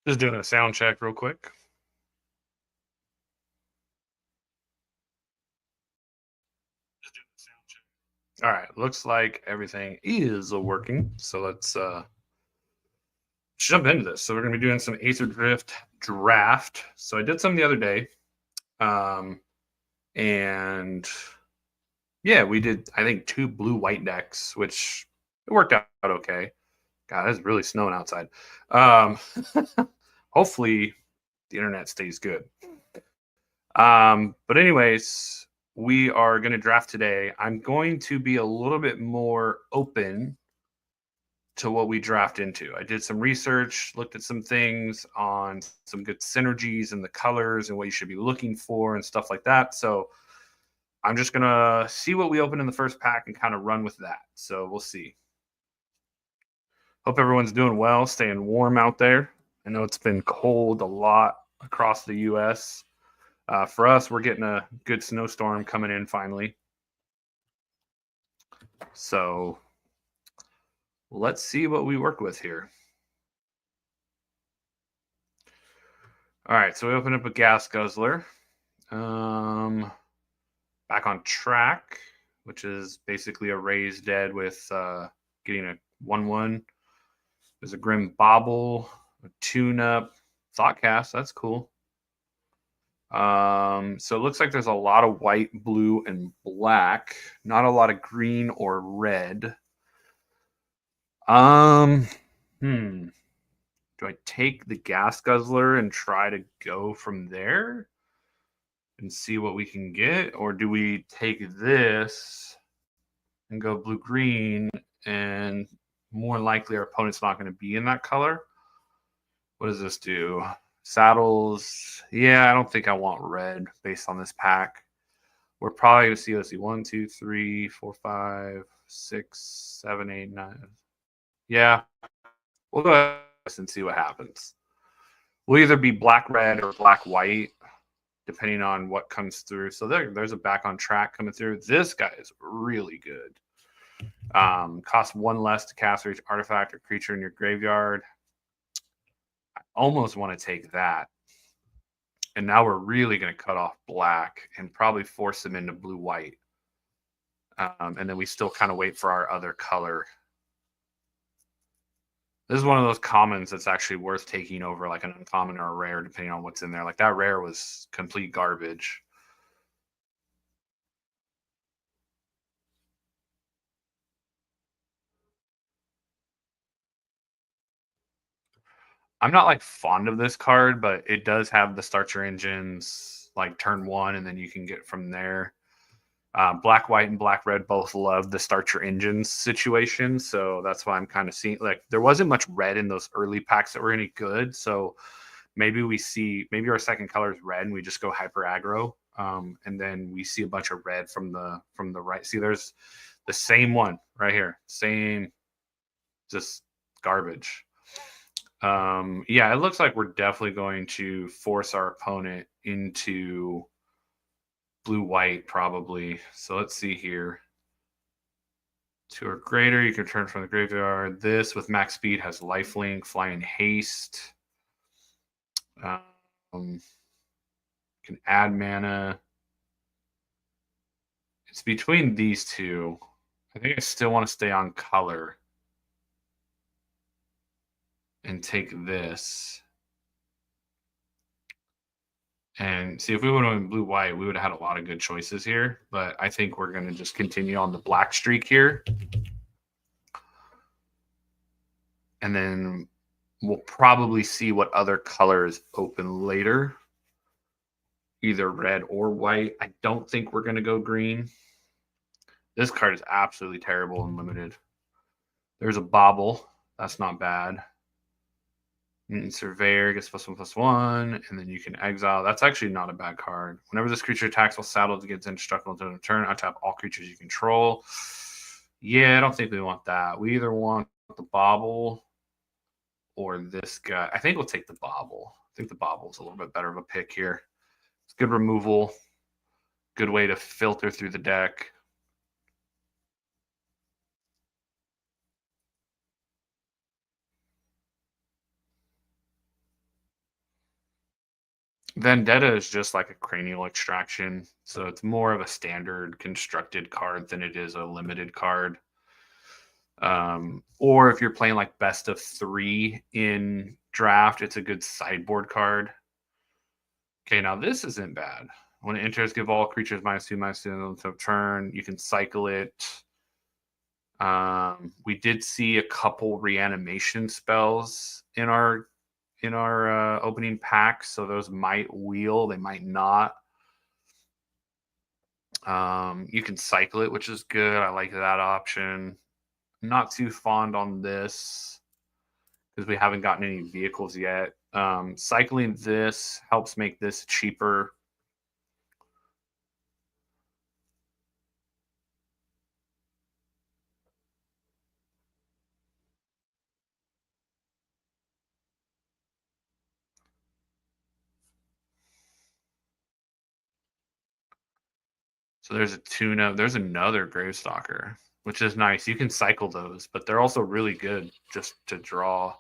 Just doing a sound check real quick. All right, looks like everything is working. So let's jump into this. So we're going to be doing some Aetherdrift draft. So I did some the other day. And yeah, we did, I think, 2 blue-white decks, which it worked out okay. God, it's really snowing outside. Hopefully the internet stays good. But anyways, we are going to draft today. I'm going to be a little bit more open to what we draft into. I did some research, looked at some things on some good synergies and the colors and what you should be looking for and stuff like that. So I'm just going to see what we open in the first pack and kind of run with that. So we'll see. Hope everyone's doing well, staying warm out there. I know it's been cold a lot across the U.S. For us, we're getting a good snowstorm coming in finally. So let's see what we work with here. All right, so we open up a Gas Guzzler. Back on Track, which is basically a Raise Dead with getting a 1/1. There's a Grim Bobble, a Tune-Up, Thoughtcast. That's cool. So it looks like there's a lot of white, blue, and black. Not a lot of green or red. Do I take the Gas Guzzler and try to go from there and see what we can get? Or do we take this and go blue-green, and more likely our opponent's not going to be in that color? What does this do? Saddles. Yeah, I don't think I want red based on this pack. We're probably going to see, let's see, 1, 2, 3, 4, 5, 6, 7, 8, 9. Yeah, we'll go ahead and see what happens. We'll either be black-red or black-white, depending on what comes through. So there's a Back on Track coming through. This guy is really good. Costs 1 less to cast for each artifact or creature in your graveyard. I almost want to take that. And now we're really going to cut off black and probably force them into blue-white. And then we still kind of wait for our other color. This is one of those commons that's actually worth taking over like an uncommon or a rare, depending on what's in there. Like that rare was complete garbage. I'm not like fond of this card, but it does have the Start Your Engines like turn 1, and then you can get from there. Black, white, and black, red both love the Start Your Engines situation, so that's why I'm kind of seeing like there wasn't much red in those early packs that were any good. So maybe our second color is red and we just go hyper aggro, and then we see a bunch of red from the right. See, there's the same one right here, same, just garbage. Yeah, it looks like we're definitely going to force our opponent into blue-white probably. So let's see here. 2 or greater, you can return from the graveyard. This with max speed has lifelink, flying haste. Can add mana. It's between these two. I think I still want to stay on color and take this. And see, if we would have been blue-white, we would have had a lot of good choices here. But I think we're going to just continue on the black streak here. And then we'll probably see what other colors open later. Either red or white. I don't think we're going to go green. This card is absolutely terrible and limited. There's a Bobble. That's not bad. Surveyor gets +1/+1, and then you can exile. That's actually not a bad card. Whenever this creature attacks while saddled, it gets indestructible until the turn. Untap all creatures you control. Yeah, I don't think we want that. We either want the Bobble or this guy. I think we'll take the Bobble. I think the Bobble is a little bit better of a pick here. It's good removal. Good way to filter through the deck. Vendetta is just like a cranial extraction, so it's more of a standard constructed card than it is a limited card. Or if you're playing like best of 3 in draft, it's a good sideboard card. Okay, now this isn't bad. When it enters, give all creatures -2/-2 until turn. You can cycle it. We did see a couple reanimation spells in our opening pack, so those might wheel, they might not. You can cycle it, which is good. I like that option. Not too fond on this because we haven't gotten any vehicles yet. Cycling this helps make this cheaper. So there's a tuna. There's another Gravestalker, which is nice. You can cycle those, but they're also really good just to draw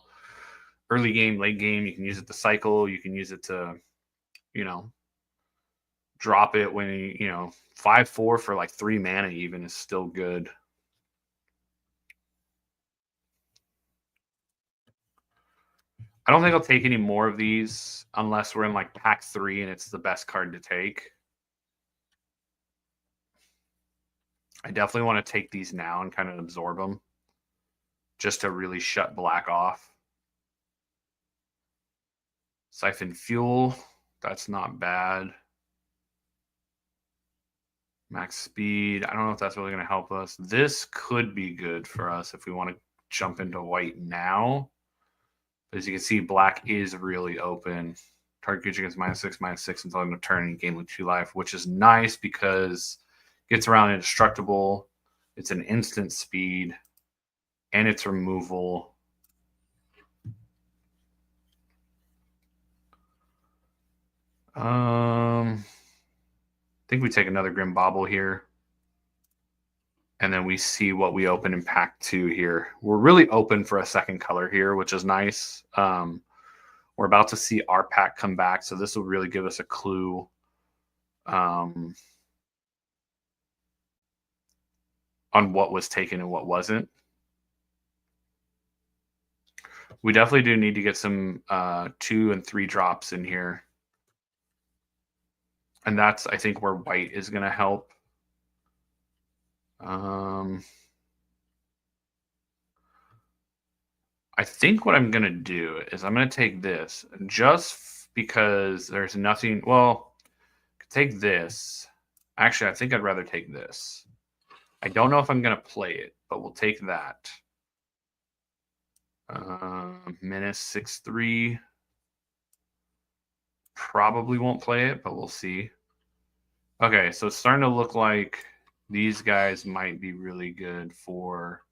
early game, late game. You can use it to cycle. You can use it to, drop it when you 5/4 for like 3 mana even is still good. I don't think I'll take any more of these unless we're in like pack 3 and it's the best card to take. I definitely want to take these now and kind of absorb them just to really shut black off. Siphon Fuel, that's not bad. Max Speed, I don't know if that's really going to help us. This could be good for us if we want to jump into white now. But as you can see, black is really open. Target creature gets -6/-6 until end of turn and gain with 2 life, which is nice because it gets around indestructible. It's an instant speed, and it's removal. I think we take another Grim Bobble here. And then we see what we open in pack 2 here. We're really open for a second color here, which is nice. We're about to see our pack come back, so this will really give us a clue on what was taken and what wasn't. We definitely do need to get some 2 and 3 drops in here. And that's, I think, where white is going to help. I think what I'm going to do is I'm going to take this just because there's nothing. Well, take this. Actually, I think I'd rather take this. I don't know if I'm going to play it, but we'll take that. Menace 6/3. Probably won't play it, but we'll see. Okay, so it's starting to look like these guys might be really good for,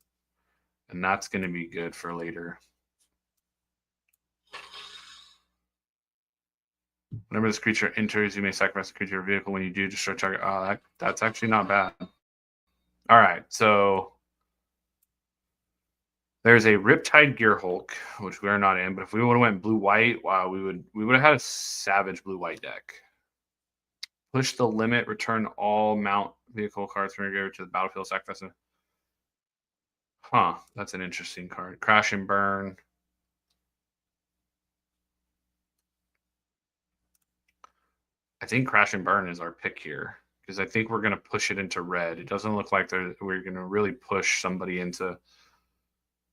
and that's going to be good for later. Whenever this creature enters, you may sacrifice a creature or vehicle. When you do, destroy target. Oh, that's actually not bad. All right, so there's a Riptide Gearhulk, which we're not in. But if we would have went blue-white, wow, we would have had a savage blue-white deck. Push the limit, return all mount vehicle cards from your graveyard to the battlefield, sacrifice them. Huh, that's an interesting card. Crash and Burn. I think Crash and Burn is our pick here because I think we're going to push it into red. It doesn't look like we're going to really push somebody into.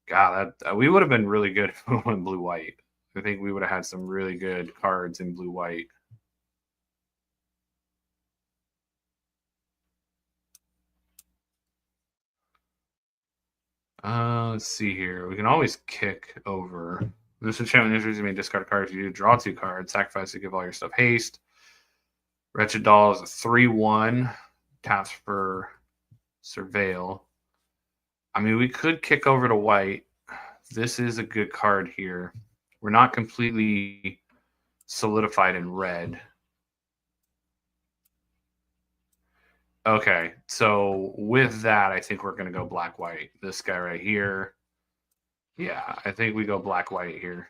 God, we would have been really good if we went blue-white. I think we would have had some really good cards in blue-white. Let's see here. We can always kick over. This enchantment enters, you may discard a card if you do. Draw 2 cards. Sacrifice to give all your stuff haste. Wretched Doll is a 3/1. Taps for Surveil. I mean, we could kick over to white. This is a good card here. We're not completely solidified in red. Okay, so with that, I think we're going to go black-white. This guy right here. Yeah, I think we go black-white here.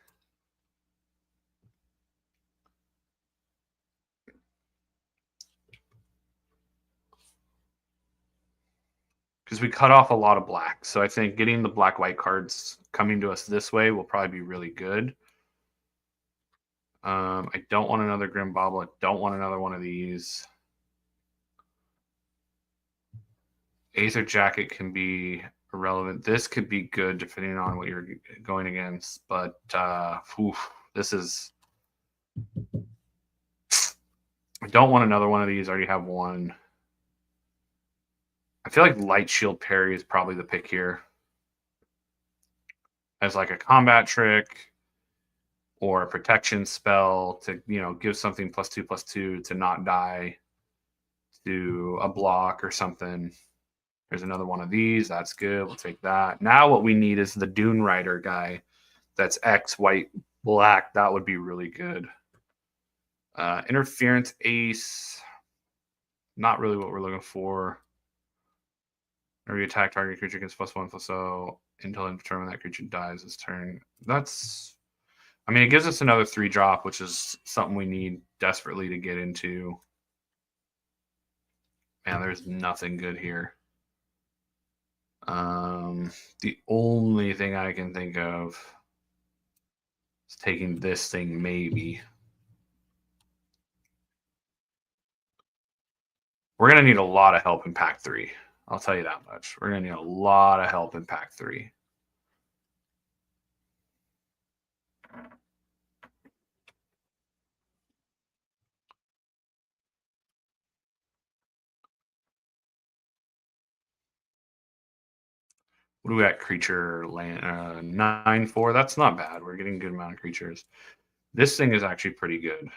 because we cut off a lot of black. So I think getting the black-white cards coming to us this way will probably be really good. I don't want another Grim Bobble. I don't want another one of these. Aether Jacket can be irrelevant. This could be good depending on what you're going against. But this is... I don't want another one of these. I already have one. I feel like Light Shield Parry is probably the pick here. As like a combat trick or a protection spell to, give something +2/+2 to not die to a block or something. There's another one of these. That's good. We'll take that. Now what we need is the Dune Rider guy. That's X, white, black. That would be really good. Interference Ace. Not really what we're looking for. Every attack target creature gets +1/+0 until I determine that creature dies this turn. That's... I mean, it gives us another 3-drop, which is something we need desperately to get into. Man, there's nothing good here. The only thing I can think of is taking this thing, maybe. We're going to need a lot of help in pack 3. I'll tell you that much. We're going to need a lot of help in pack 3. What do we got? Creature land 9/4. That's not bad. We're getting a good amount of creatures. This thing is actually pretty good.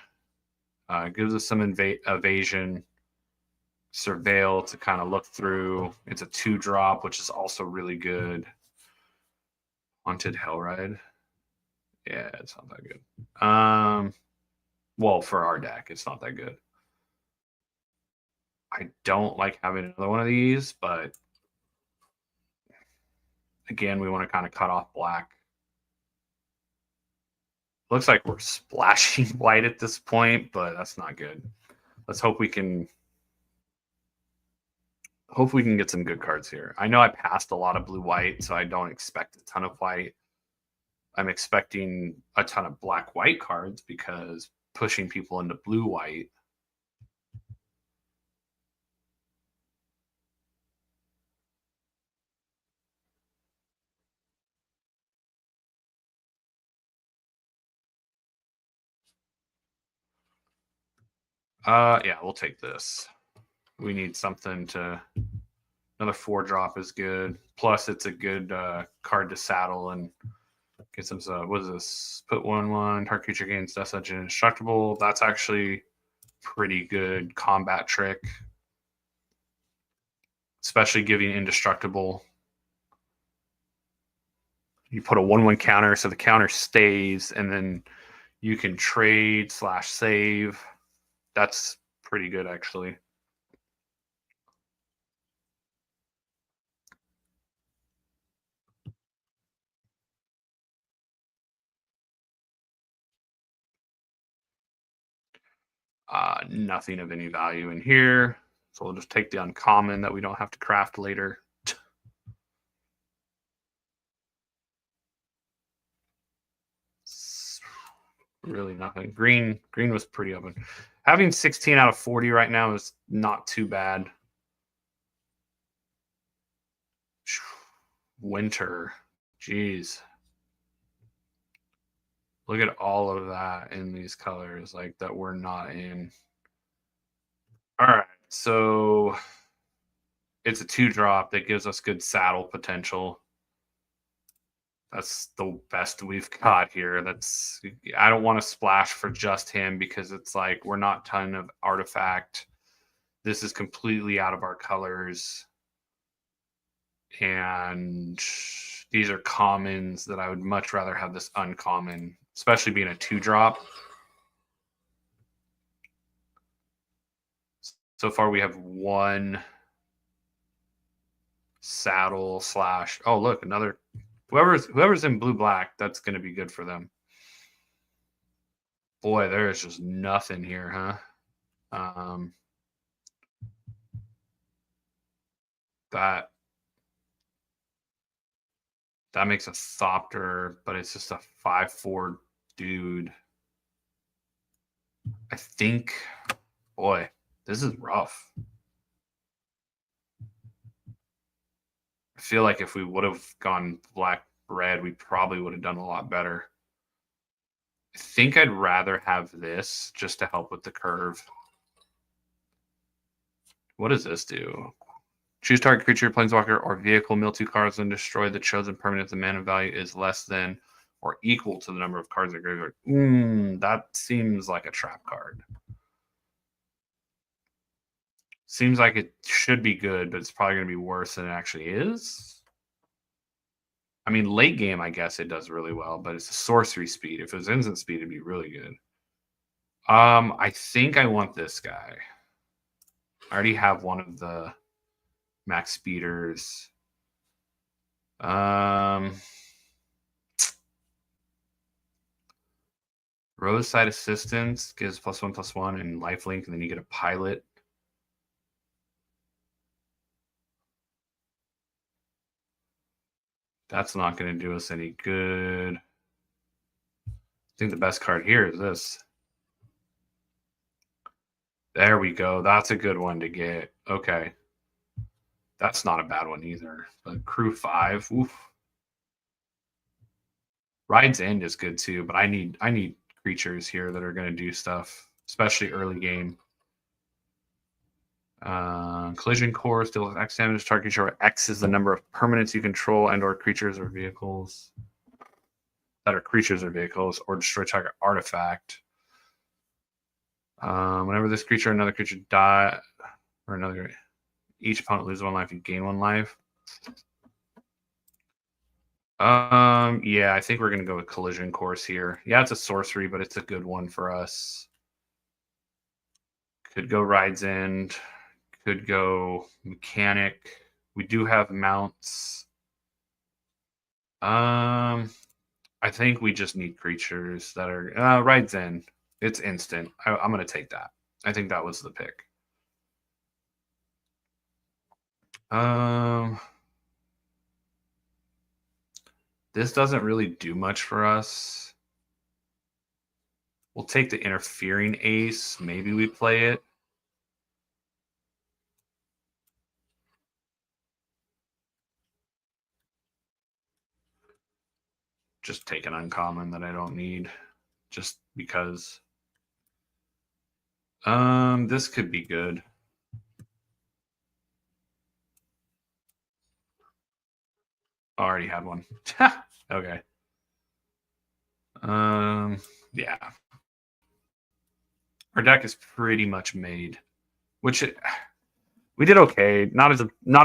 It gives us some evasion, surveil to kind of look through. It's a 2-drop, which is also really good. Haunted Hellride. Yeah, it's not that good. Well, for our deck, it's not that good. I don't like having another one of these, but again, we want to kind of cut off black. Looks like we're splashing white at this point, but that's not good. Let's hope we can... Hopefully we can get some good cards here. I know I passed a lot of blue-white, so I don't expect a ton of white. I'm expecting a ton of black-white cards because pushing people into blue-white. Yeah, we'll take this. We need something to... Another 4-drop is good. Plus, it's a good card to saddle and get some... what is this? Put 1/1. Target creature gains Death Edge and Indestructible. That's actually pretty good combat trick. Especially giving Indestructible. You put a 1/1 counter, so the counter stays, and then you can trade/save. That's pretty good, actually. Nothing of any value in here. So we'll just take the uncommon that we don't have to craft later. Really nothing. Green was pretty open. Having 16 out of 40 right now is not too bad. Winter. Jeez. Look at all of that in these colors, like that we're not in. All right, so it's a 2-drop that gives us good saddle potential. That's the best we've got here. I don't want to splash for just him because it's like we're not ton of artifact. This is completely out of our colors. And these are commons that I would much rather have this uncommon, especially being a 2-drop. So far we have one saddle / oh, look, another... Whoever's in blue-black, that's going to be good for them. Boy, there is just nothing here, huh? That That makes a Thopter, but it's just a 5/4 dude. I think, boy, this is rough. I feel like if we would have gone black-red, we probably would have done a lot better. I think I'd rather have this just to help with the curve. What does this do? Choose target creature, planeswalker, or vehicle, mill 2 cards, and destroy the chosen permanent. The mana value is less than or equal to the number of cards in the graveyard. That seems like a trap card. Seems like it should be good, but it's probably going to be worse than it actually is. I mean, late game, I guess it does really well, but it's a sorcery speed. If it was instant speed, it'd be really good. I think I want this guy. I already have one of the max speeders. Roadside Assistance gives +1/+1 and lifelink, and then you get a pilot. That's not going to do us any good. I think the best card here is this. There we go. That's a good one to get. Okay. That's not a bad one either. But Crew 5. Oof. Ride's End is good too, but I need creatures here that are going to do stuff, especially early game. Collision Course deals X damage. Target creature. X is the number of permanents you control and/or creatures or vehicles that are creatures or vehicles, or destroy target artifact. Whenever this creature or another creature die, or another, each opponent loses 1 life and gain 1 life. Yeah, I think we're gonna go with Collision Course here. Yeah, it's a sorcery, but it's a good one for us. Could go Ride's End. Could go Mechanic. We do have mounts. I think we just need creatures that are Ride's End. It's instant. I'm gonna take that. I think that was the pick. This doesn't really do much for us. We'll take the Interfering Ace. Maybe we play it. Just take an uncommon that I don't need, just because. This could be good. Already had one. Okay. Yeah. Our deck is pretty much made, which we did okay. Not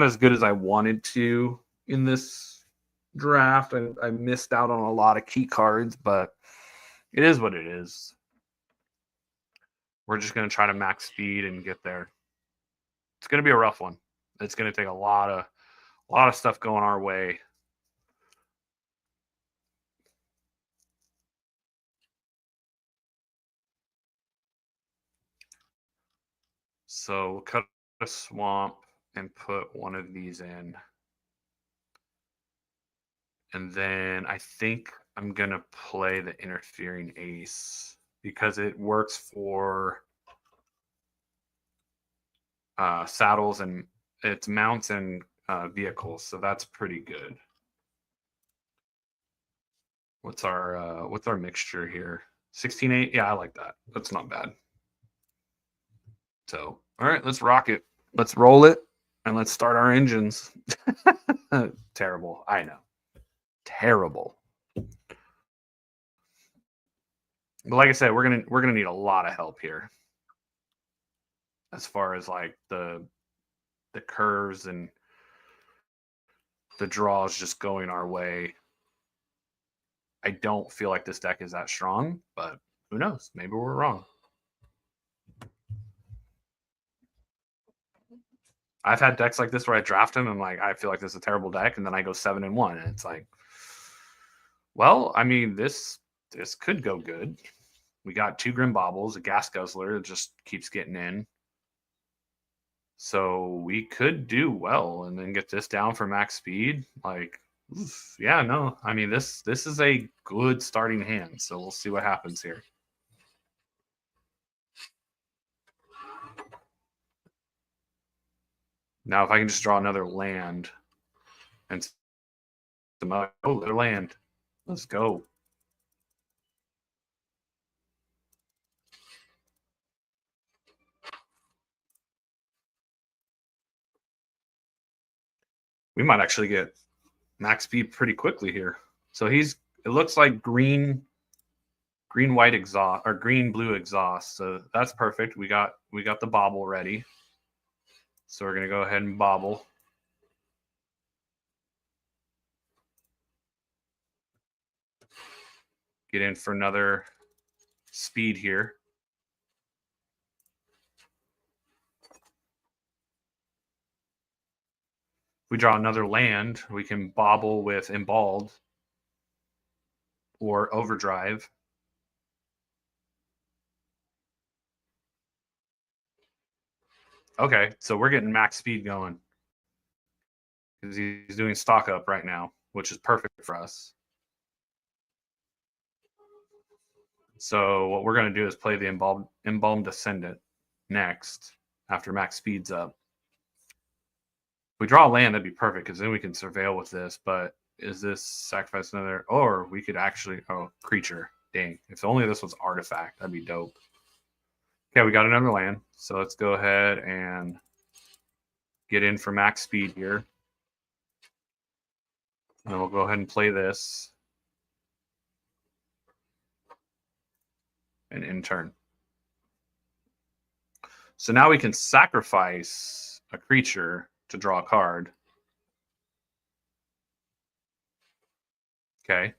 as good as I wanted to in this draft. I missed out on a lot of key cards, but it is what it is. We're just going to try to max speed and get there. It's going to be a rough one. It's going to take a lot of stuff going our way. So we'll cut a swamp and put one of these in. And then I think I'm going to play the Interfering Ace because it works for saddles, and it's mounts and vehicles. So that's pretty good. What's our mixture here? 16-8. Yeah, I like that. That's not bad. So, all right, let's rock it. Let's roll it, and let's start our engines. Terrible. I know. Terrible. But like I said, we're gonna need a lot of help here, as far as like the curves and the draws just going our way. I don't feel like this deck is that strong, but who knows? Maybe we're wrong. I've had decks like this where I draft them and like I feel like this is a terrible deck, and then I go 7-1, and it's like, well, I mean, this could go good. We got 2 Grim Baubles, a Gas Guzzler that just keeps getting in. So we could do well and then get this down for max speed. Like, Oof, yeah, no. I mean, this is a good starting hand, so we'll see what happens here. Now, if I can just draw another land and some other, oh, their land. Let's go. We might actually get max speed pretty quickly here. So it looks like green white exhaust or green blue exhaust. So that's perfect. We got the bobble ready. So we're gonna go ahead and bobble. Get in for another speed here. We draw another land. We can bobble with Emballed or Overdrive. Okay, so we're getting max speed going because he's doing stock up right now, which is perfect for us. So what we're going to do is play the Embalmed Descendant next after max speed's up. If we draw a land, that'd be perfect because then we can surveil with this. But is this sacrifice another? Or we could actually, oh, creature. Dang. If only this was artifact, that'd be dope. Okay, we got another land. So let's go ahead and get in for max speed here. And then we'll go ahead and play this. And in turn. So now we can sacrifice a creature to draw a card. Okay.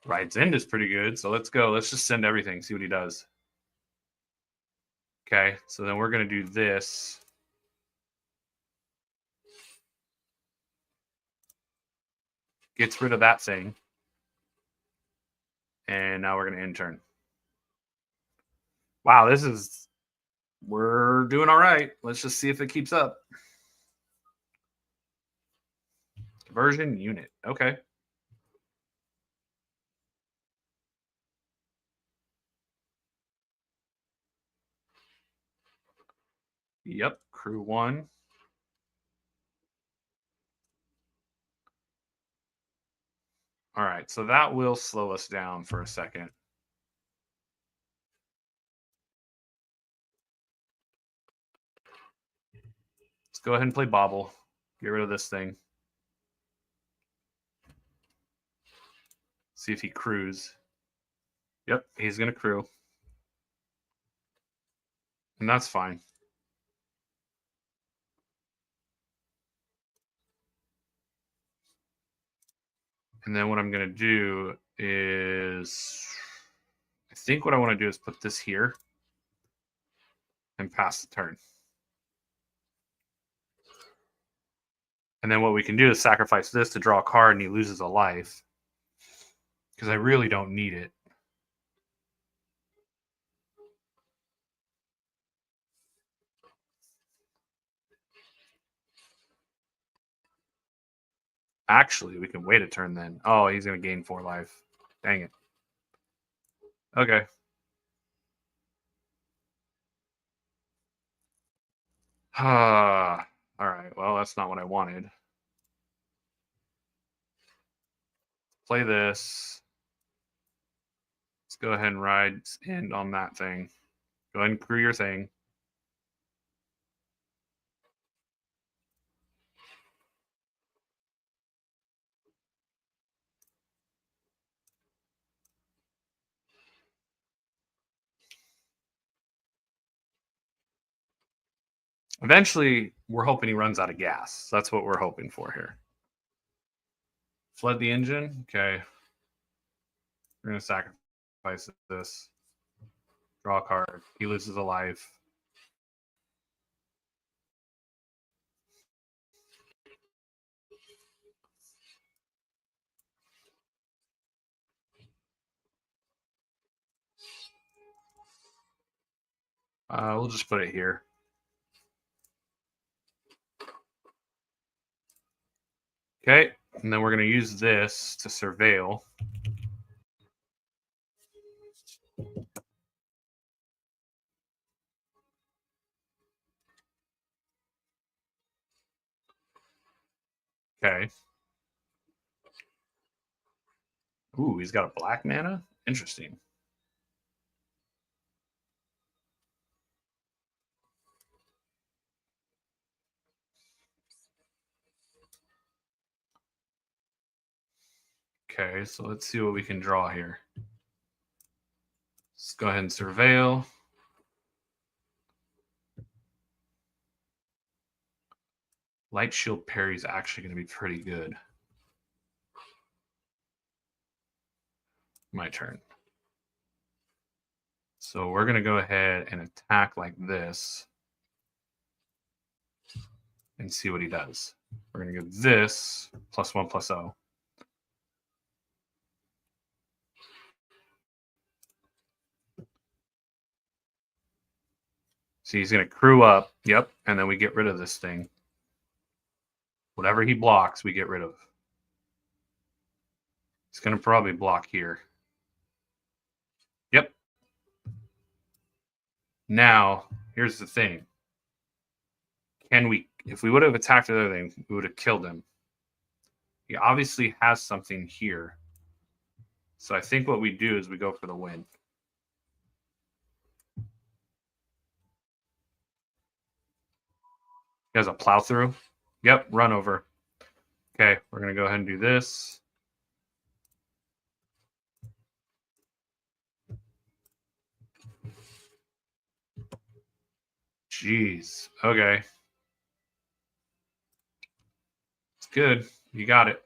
Ride's End is pretty good. So let's go. Let's just send everything, see what he does. Okay, so then we're going to do this. Gets rid of that thing. And now we're going to end turn. Wow, we're doing all right. Let's just see if it keeps up. Conversion unit. Okay. Yep, crew 1. All right, so that will slow us down for a second. Let's go ahead and play Bobble. Get rid of this thing. See if he crews. Yep, he's going to crew. And that's fine. And then what I'm going to do is, I think what I want to do is put this here and pass the turn. And then what we can do is sacrifice this to draw a card and he loses a life. Because I really don't need it. Actually, we can wait a turn then. Oh, he's going to gain 4 life. Dang it. Okay. All right. Well, that's not what I wanted. Play this. Let's go ahead and ride end on that thing. Go ahead and crew your thing. Eventually, we're hoping he runs out of gas. That's what we're hoping for here. Flood the engine. Okay. We're going to sacrifice this. Draw a card. He loses a life. We'll just put it here. Okay, and then we're going to use this to surveil. Okay. Ooh, he's got a black mana? Interesting. Okay, so let's see what we can draw here. Let's go ahead and surveil. Light Shield Parry is actually going to be pretty good. My turn. So we're going to go ahead and attack like this and see what he does. We're going to go this +1/+0. See, he's going to crew up. Yep. And then we get rid of this thing. Whatever he blocks, we get rid of. He's going to probably block here. Yep. Now, here's the thing. Can we, if we would have attacked the other thing, we would have killed him. He obviously has something here. So I think what we do is we go for the win. He has a plow through. Yep, run over. Okay, we're going to go ahead and do this. Jeez. Okay. It's good. You got it.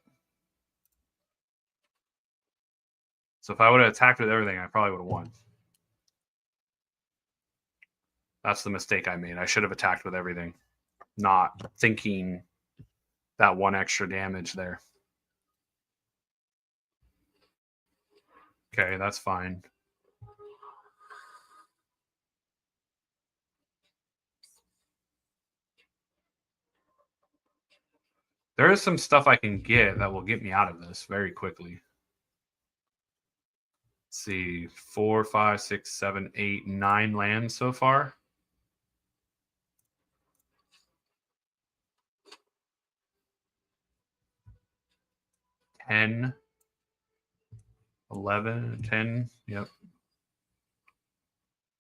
So if I would have attacked with everything, I probably would have won. That's the mistake I made. I should have attacked with everything, not thinking that one extra damage there. Okay, that's fine. There is some stuff I can get that will get me out of this very quickly. Let's see, 4, 5, 6, 7, 8, 9 lands so far. 10, 11, 10. Yep.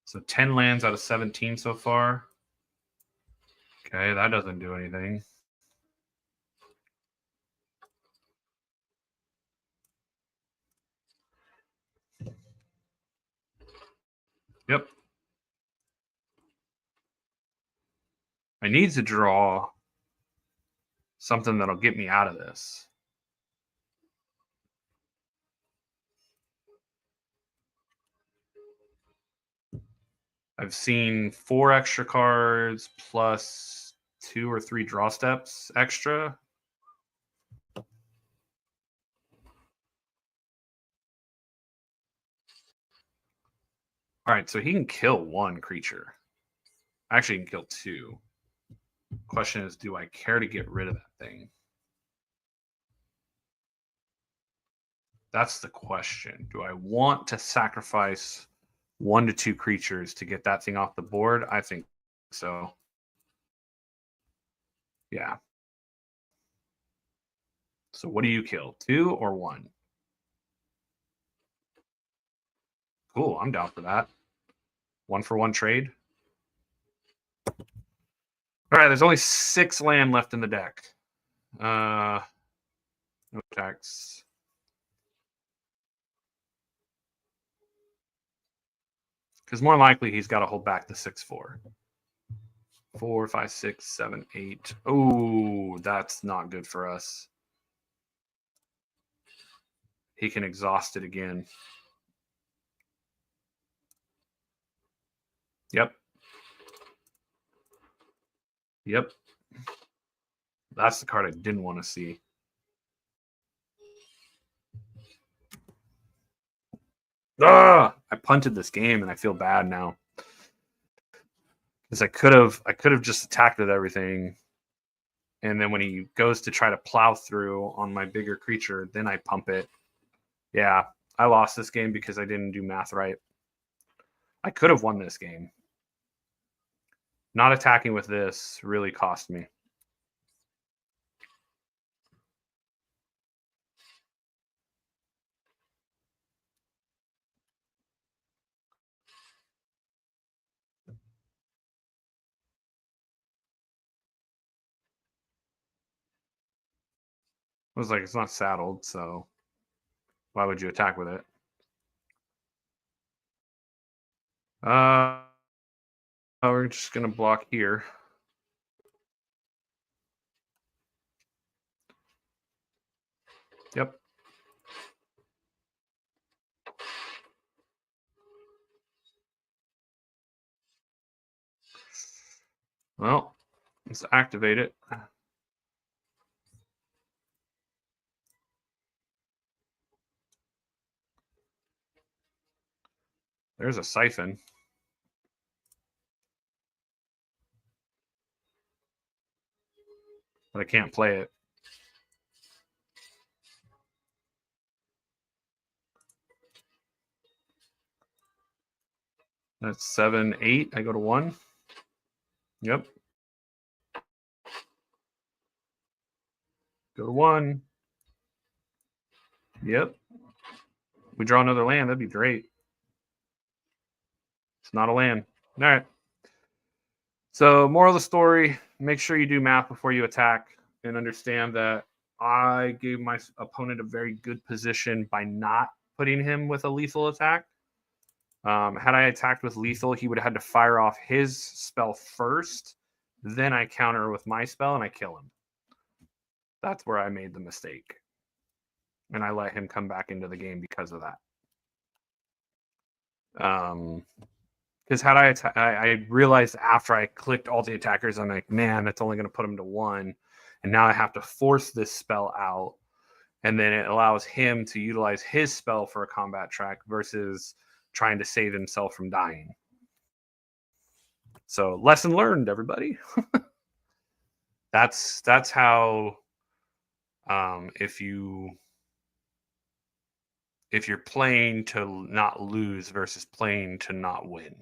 So 10 lands out of 17 so far. Okay, that doesn't do anything. Yep. I need to draw something that'll get me out of this. I've seen 4 extra cards plus 2 or 3 draw steps extra. All right, so he can kill 1 creature. Actually, he can kill 2. Question is, do I care to get rid of that thing? That's the question. Do I want to sacrifice 1 to 2 creatures to get that thing off the board? I think so. Yeah. So what do you kill? 2 or 1? Cool, I'm down for that. 1-for-1 trade. All right, there's only 6 land left in the deck. No attacks. Because more likely he's got to hold back the 6-4. 4, 5, 6, 7, 8. Oh, that's not good for us. He can exhaust it again. Yep. Yep. That's the card I didn't want to see. Ah! I punted this game and I feel bad now. Because I could have just attacked with everything. And then when he goes to try to plow through on my bigger creature, then I pump it. Yeah, I lost this game because I didn't do math right. I could have won this game. Not attacking with this really cost me. I was like, it's not saddled, so why would you attack with it? We're just going to block here. Yep. Well, let's activate it. There's a siphon. But I can't play it. That's 7, 8. I go to 1. Yep. Go to 1. Yep. We draw another land. That'd be great. It's not a land. All right. So, moral of the story, make sure you do math before you attack and understand that I gave my opponent a very good position by not putting him with a lethal attack. Had I attacked with lethal, he would have had to fire off his spell first. Then I counter with my spell and I kill him. That's where I made the mistake. And I let him come back into the game because of that. Because had I realized after I clicked all the attackers, I'm like, man, that's only going to put him to 1. And now I have to force this spell out. And then it allows him to utilize his spell for a combat track versus trying to save himself from dying. So lesson learned, everybody. That's how if you're playing to not lose versus playing to not win.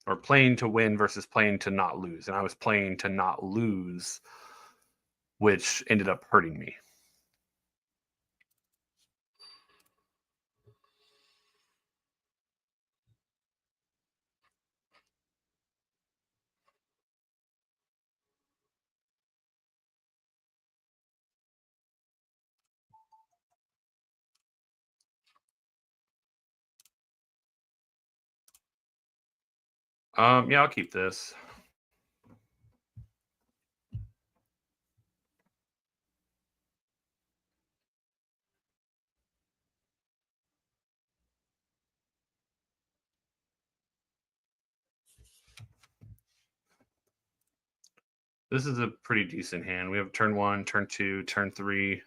Or playing to win versus playing to not lose. And I was playing to not lose, which ended up hurting me. Yeah, I'll keep this. This is a pretty decent hand. We have turn 1, turn 2, turn 3.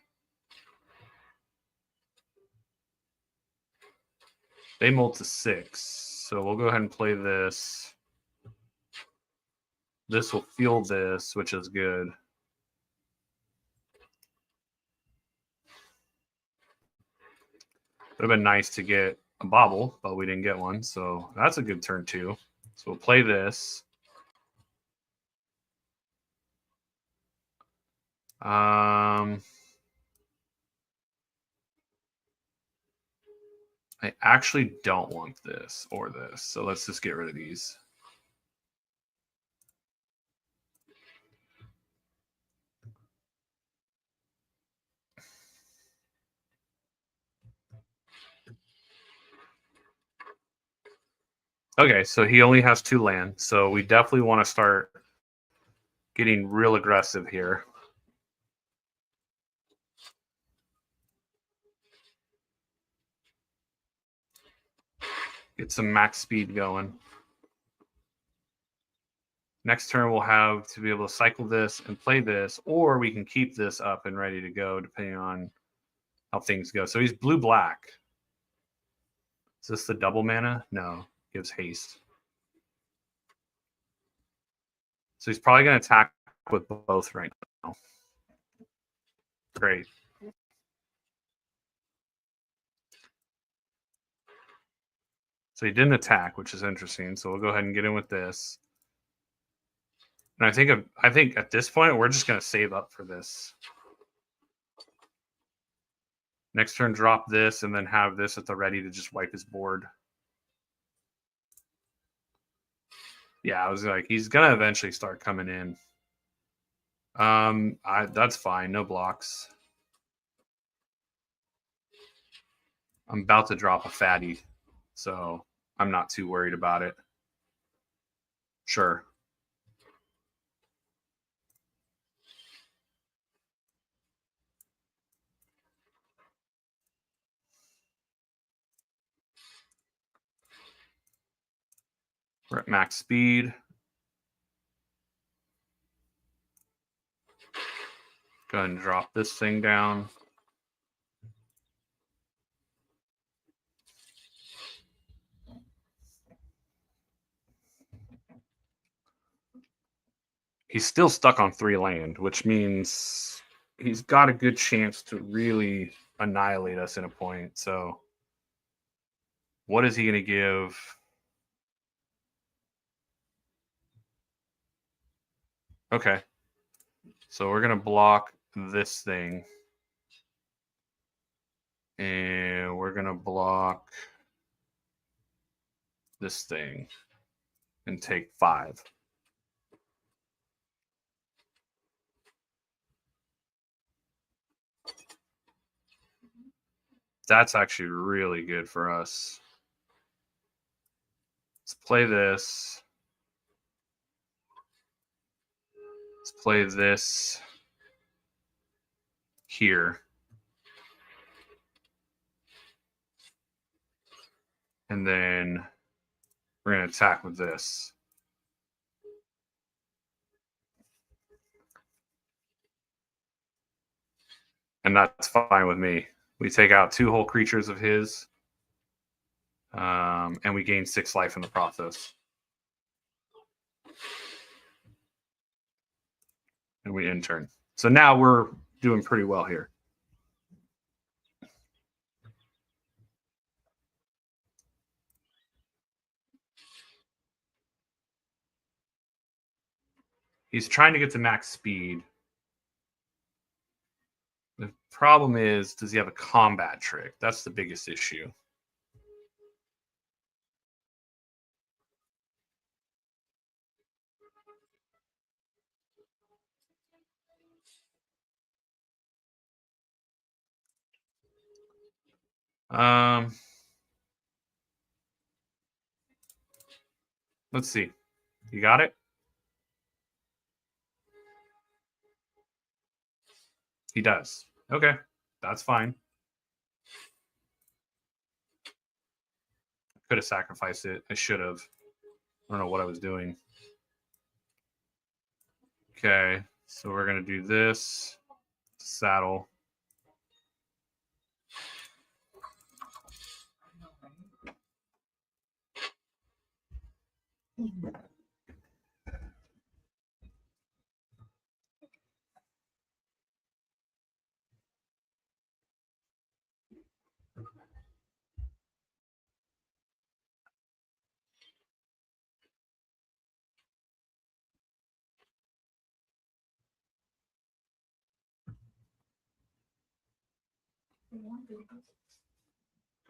They mold to 6. So we'll go ahead and play this. This will fuel this, which is good. Would have been nice to get a bobble, but we didn't get one. So that's a good turn 2. So we'll play this. I actually don't want this or this. So let's just get rid of these. Okay, so he only has 2 land. So we definitely want to start getting real aggressive here. Get some max speed going. Next turn, we'll have to be able to cycle this and play this, or we can keep this up and ready to go, depending on how things go. So he's blue-black. Is this the double mana? No. gives haste. So he's probably going to attack with both right now. Great. So he didn't attack, which is interesting. So we'll go ahead and get in with this. And I think at this point we're just going to save up for this. Next turn, drop this, and then have this at the ready to just wipe his board. Yeah, I was like, he's gonna eventually start coming in. That's fine, no blocks. I'm about to drop a fatty, so I'm not too worried about it. Sure. We're at max speed. Go ahead and drop this thing down. He's still stuck on 3 land, which means he's got a good chance to really annihilate us in a point. So what is he going to give? Okay. So we're going to block this thing. And we're going to block this thing and take 5. That's actually really good for us. Let's play this. Let's play this here. And then we're going to attack with this. And that's fine with me. We take out 2 whole creatures of his. And we gain 6 life in the process. And we end turn. So now we're doing pretty well here. He's trying to get to max speed. The problem is, does he have a combat trick? That's the biggest issue. Let's see. You got it? He does. Okay. That's fine. Could have sacrificed it. I should have. I don't know what I was doing. Okay. So we're going to do this. Saddle.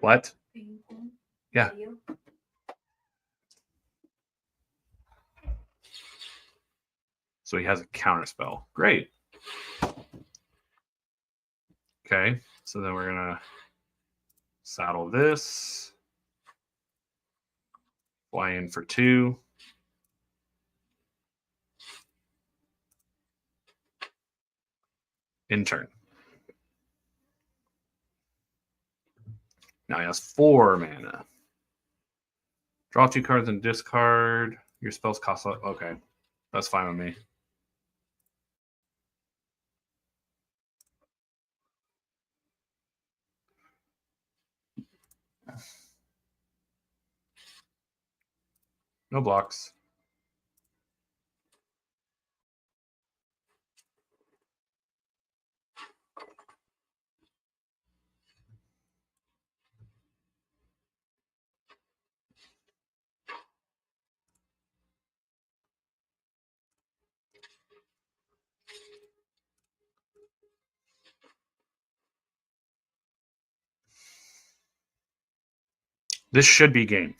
What? Yeah. So he has a counter spell. Great. Okay. So then we're going to saddle this. Fly in for 2. In turn. Now he has 4 mana. Draw 2 cards and discard. Your spells cost. Okay. That's fine with me. No blocks. This should be game.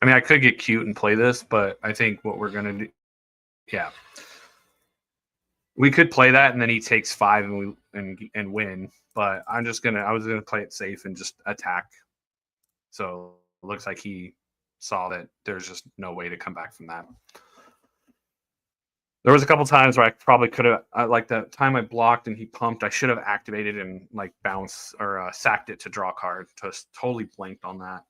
I mean, I could get cute and play this, but I think what we're going to do, yeah. We could play that and then he takes 5 and win, but I was gonna play it safe and just attack. So it looks like he saw that there's just no way to come back from that. There was a couple times where I probably could have, like the time I blocked and he pumped, I should have activated and like bounce or sacked it to draw a card. Just totally blanked on that.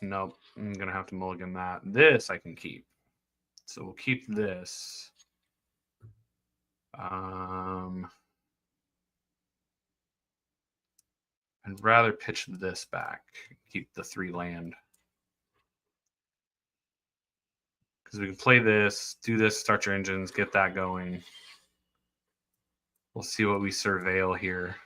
Nope. I'm going to have to mulligan that. This I can keep. So we'll keep this. I'd rather pitch this back. Keep the 3 land. Because we can play this, do this, start your engines, get that going. We'll see what we surveil here.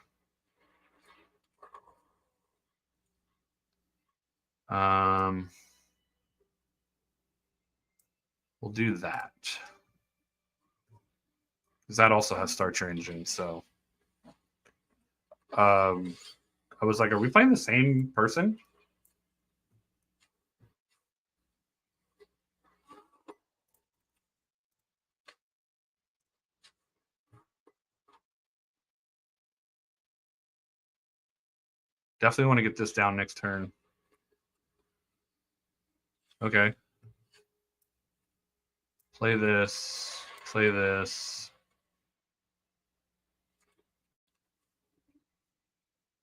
We'll do that. Because that also has start your engine, so. I was like, are we playing the same person? Definitely want to get this down next turn. Okay. Play this. Play this.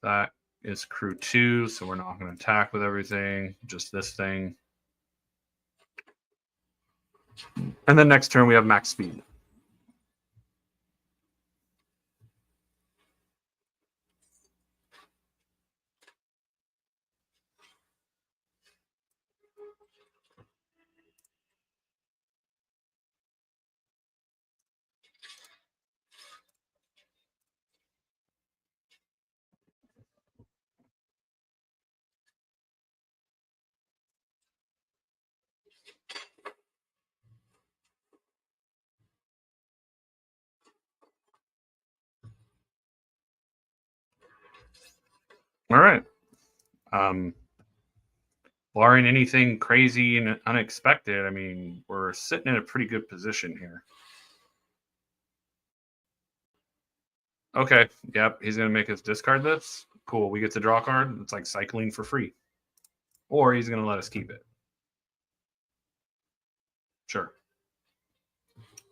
That is crew 2, so we're not going to attack with everything. Just this thing. And then next turn we have max speed. All right. Barring anything crazy and unexpected, I mean, we're sitting in a pretty good position here. Okay. Yep. He's going to make us discard this. Cool. We get to draw a card. It's like cycling for free. Or he's going to let us keep it. Sure.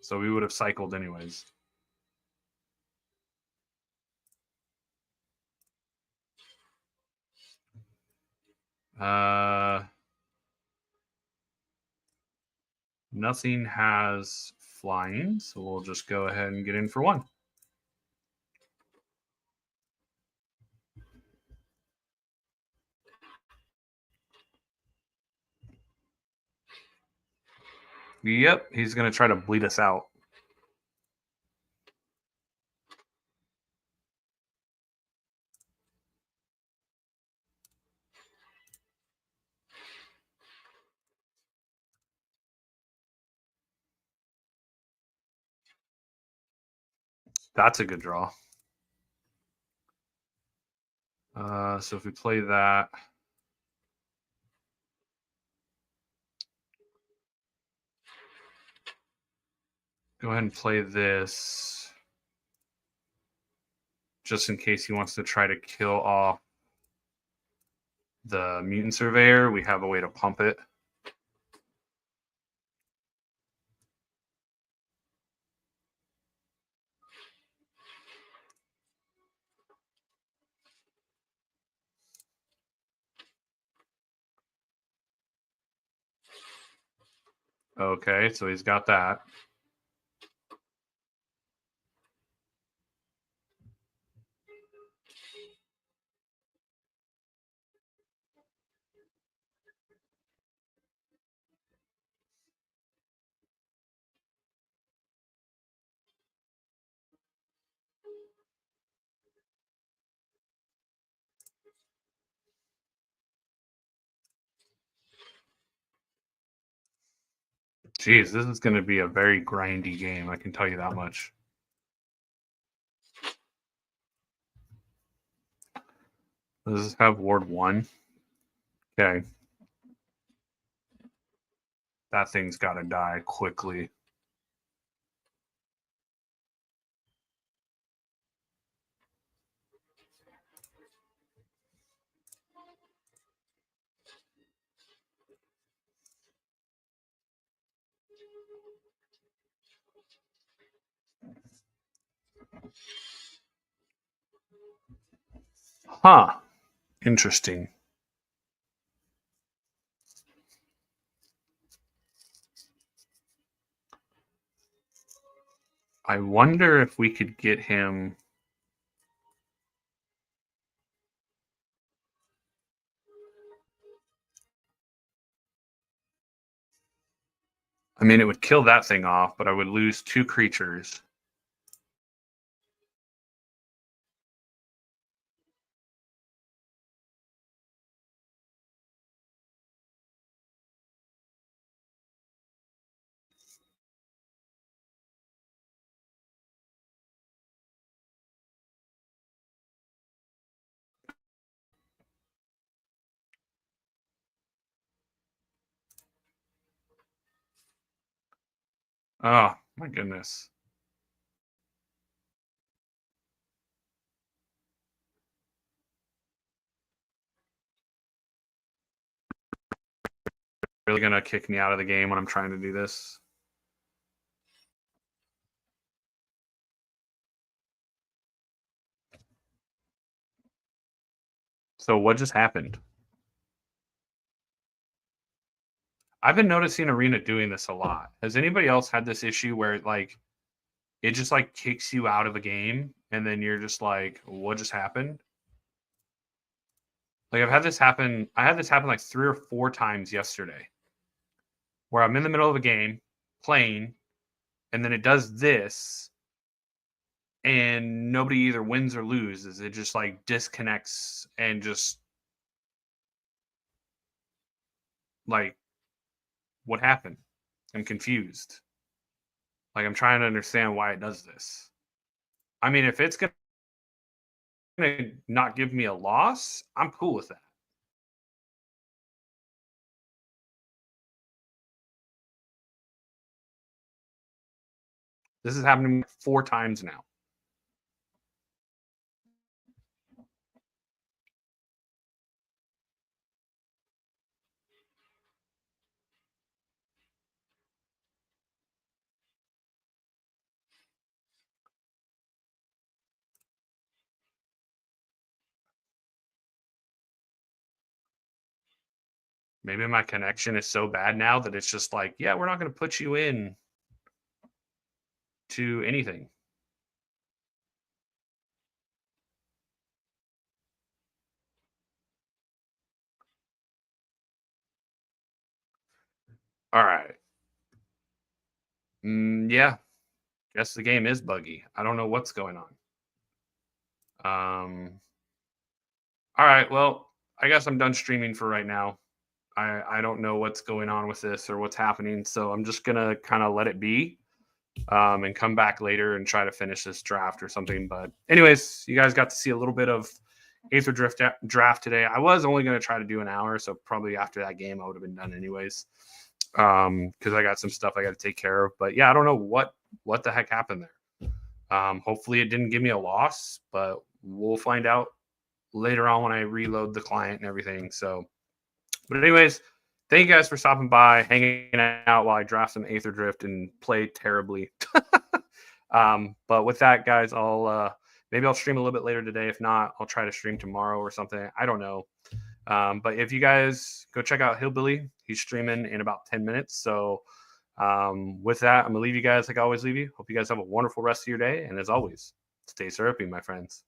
So we would have cycled anyways. Nothing has flying, so we'll just go ahead and get in for one. Yep, he's going to try to bleed us out. That's a good draw. So if we play that, go ahead and play this, just in case he wants to try to kill off the Mutant Surveyor. We have a way to pump it. Okay, so he's got that. Jeez, this is going to be a very grindy game, I can tell you that much. Does this have Ward 1? Okay. That thing's got to die quickly. Huh. Interesting. I wonder if we could get him. I mean, it would kill that thing off, but I would lose 2 creatures. Oh, my goodness. Really going to kick me out of the game when I'm trying to do this? So what just happened? I've been noticing Arena doing this a lot. Has anybody else had this issue where like it just like kicks you out of a game and then you're just like, what just happened? Like I've had this happen. I had this happen like 3 or 4 times yesterday, where I'm in the middle of a game playing, and then it does this, and nobody either wins or loses. It just like disconnects and just like, what happened? I'm confused. Like I'm trying to understand why it does this. I mean, if it's gonna not give me a loss, I'm cool with that. This has happened to me 4 times now. Maybe my connection is so bad now that it's just like, yeah, we're not going to put you in to anything. All right. Yeah. Guess the game is buggy. I don't know what's going on. All right. Well, I guess I'm done streaming for right now. I don't know what's going on with this or what's happening. So I'm just going to kind of let it be and come back later and try to finish this draft or something. But anyways, you guys got to see a little bit of Aetherdrift draft today. I was only going to try to do an hour. So probably after that game, I would have been done anyways. Because I got some stuff I got to take care of. But yeah, I don't know what the heck happened there. Hopefully it didn't give me a loss, but we'll find out later on when I reload the client and everything. So, but anyways, thank you guys for stopping by, hanging out while I draft some Aetherdrift and play terribly. But with that, guys, maybe I'll stream a little bit later today. If not, I'll try to stream tomorrow or something. I don't know. But if you guys go check out Hillbilly, he's streaming in about 10 minutes. So with that, I'm going to leave you guys like I always leave you. Hope you guys have a wonderful rest of your day. And as always, stay syrupy, my friends.